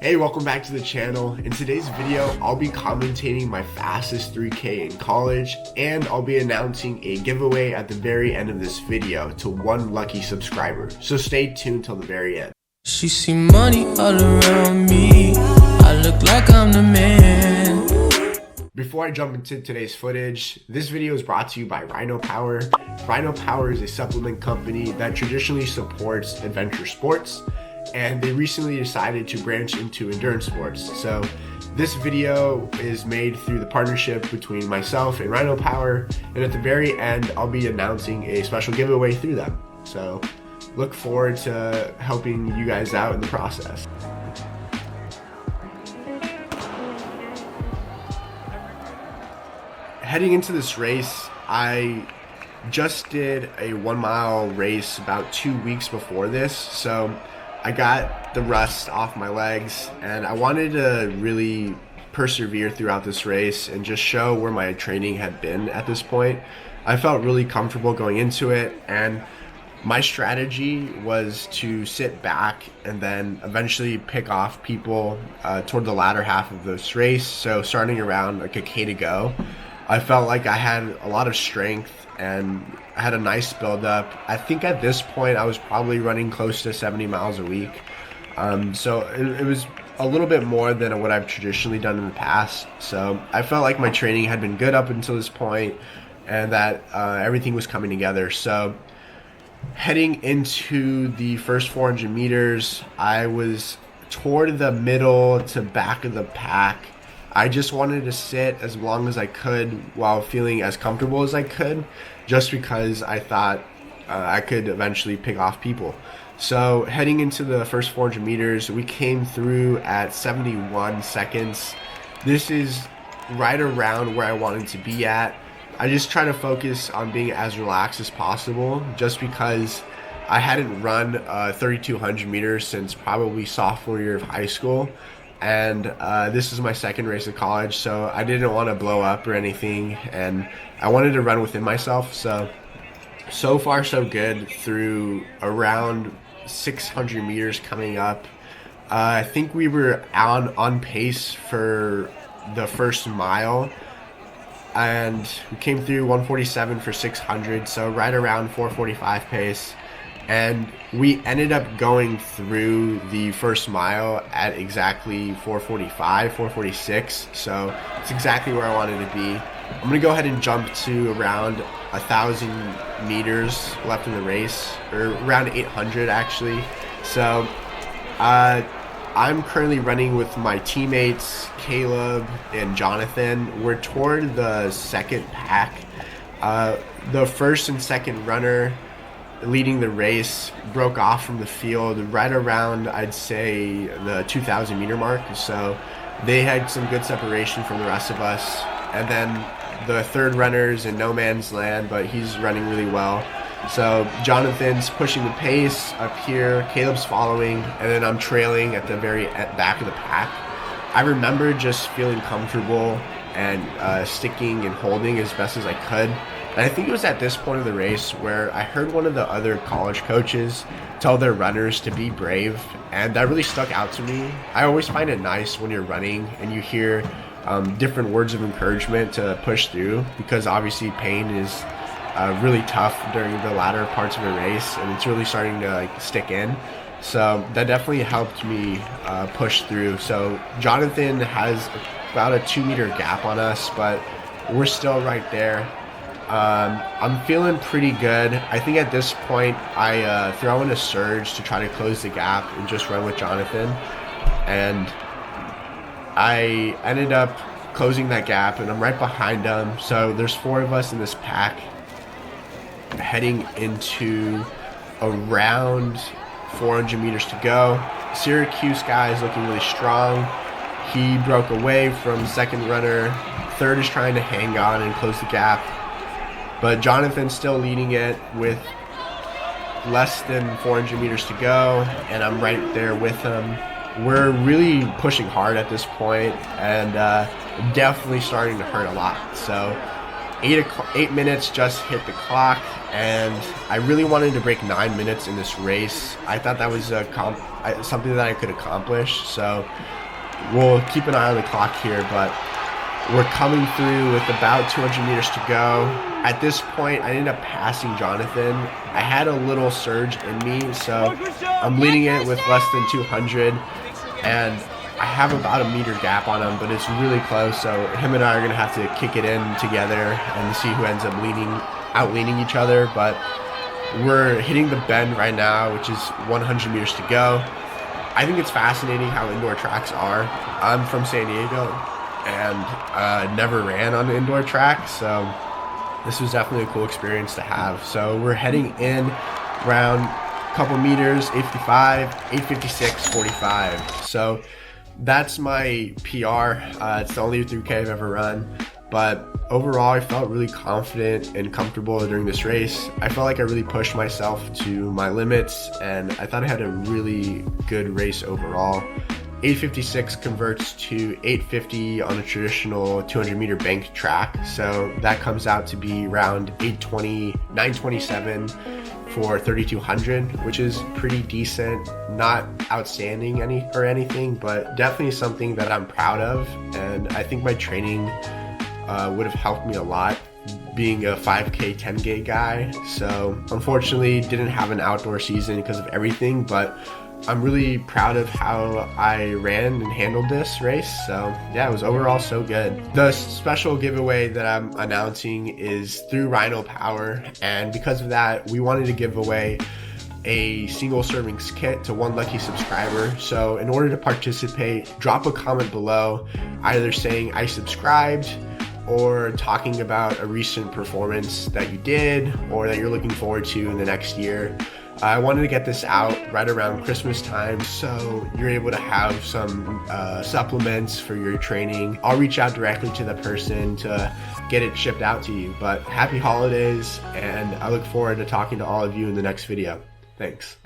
Hey, welcome back to the channel. In today's video, I'll be commentating my fastest 3K in college, and I'll be announcing a giveaway at the very end of this video to one lucky subscriber. So stay tuned till the very end. She see money all around me. I look like I'm the man. Before I jump into today's footage, this video is brought to you by Ryno Power. Ryno Power is a supplement company that traditionally supports adventure sports, and they recently decided to branch into endurance sports. So this video is made through the partnership between myself and Ryno Power, and at the very end I'll be announcing a special giveaway through them. So look forward to helping you guys out in the process. Heading into this race, I just did a 1 mile race about 2 weeks before this, so I got the rust off my legs, and I wanted to really persevere throughout this race and just show where my training had been at this point. I felt really comfortable going into it, and my strategy was to sit back and then eventually pick off people toward the latter half of this race. So starting around like a K to go, I felt like I had a lot of strength and I had a nice build up. I think at this point I was probably running close to 70 miles a week. So it was a little bit more than what I've traditionally done in the past. So I felt like my training had been good up until this point and that everything was coming together. So heading into the first 400 meters, I was toward the middle to back of the pack. I just wanted to sit as long as I could while feeling as comfortable as I could, just because I thought I could eventually pick off people. So heading into the first 400 meters, we came through at 71 seconds. This is right around where I wanted to be at. I just try to focus on being as relaxed as possible, just because I hadn't run 3,200 meters since probably sophomore year of high school. And this is my second race of college, so I didn't want to blow up or anything, and I wanted to run within myself. So far so good through around 600 meters coming up. I think we were on pace for the first mile, and we came through 147 for 600, so right around 445 pace. And we ended up going through the first mile at exactly 445, 446. So it's exactly where I wanted to be. I'm gonna go ahead and jump to around 1,000 meters left in the race, or around 800 actually. So I'm currently running with my teammates, Caleb and Jonathan. We're toward the second pack. The first and second runner leading the race broke off from the field right around, I'd say, the 2,000 meter mark. So they had some good separation from the rest of us. And then the third runner's in no man's land, but he's running really well. So Jonathan's pushing the pace up here, Caleb's following, and then I'm trailing at the very back of the pack. I remember just feeling comfortable and sticking and holding as best as I could. And I think it was at this point of the race where I heard one of the other college coaches tell their runners to be brave, and that really stuck out to me. I always find it nice when you're running and you hear different words of encouragement to push through, because obviously pain is really tough during the latter parts of a race, and it's really starting to stick in. So that definitely helped me push through. So Jonathan has about a 2 meter gap on us, but we're still right there. I'm feeling pretty good. I think at this point I throw in a surge to try to close the gap and just run with Jonathan, and I ended up closing that gap, and I'm right behind him. So there's 4 of us in this pack heading into around 400 meters to go. Syracuse guy is looking really strong. He broke away from second runner. Third is trying to hang on and close the gap, but Jonathan's still leading it with less than 400 meters to go, and I'm right there with him. We're really pushing hard at this point, and definitely starting to hurt a lot. So 8 minutes just hit the clock. and I really wanted to break 9 minutes in this race. I thought that was something that I could accomplish, so we'll keep an eye on the clock here, but we're coming through with about 200 meters to go. At this point, I ended up passing Jonathan. I had a little surge in me, so I'm leading it with less than 200, and I have about a meter gap on him, but it's really close, so him and I are going to have to kick it in together and see who ends up out-leaning each other. But we're hitting the bend right now, which is 100 meters to go. I think it's fascinating how indoor tracks are. I'm from San Diego and never ran on an indoor track, so this was definitely a cool experience to have. So we're heading in around a couple meters, 8:55, 8:56, 45. So that's my PR. It's the only 3K I've ever run, but overall I felt really confident and comfortable during this race. I felt like I really pushed myself to my limits, and I thought I had a really good race overall. 8:56 converts to 8:50 on a traditional 200 meter banked track, so that comes out to be around 8:20, 9:27 for 3,200, which is pretty decent. Not outstanding anything, but definitely something that I'm proud of, and I think my training would have helped me a lot, being a 5K, 10K guy. So unfortunately didn't have an outdoor season because of everything, but I'm really proud of how I ran and handled this race. So yeah, it was overall so good. The special giveaway that I'm announcing is through Ryno Power, and because of that, we wanted to give away a single servings kit to one lucky subscriber. So in order to participate, drop a comment below, either saying I subscribed or talking about a recent performance that you did or that you're looking forward to in the next year. I wanted to get this out right around Christmas time, so you're able to have some supplements for your training. I'll reach out directly to the person to get it shipped out to you. But happy holidays, and I look forward to talking to all of you in the next video. Thanks.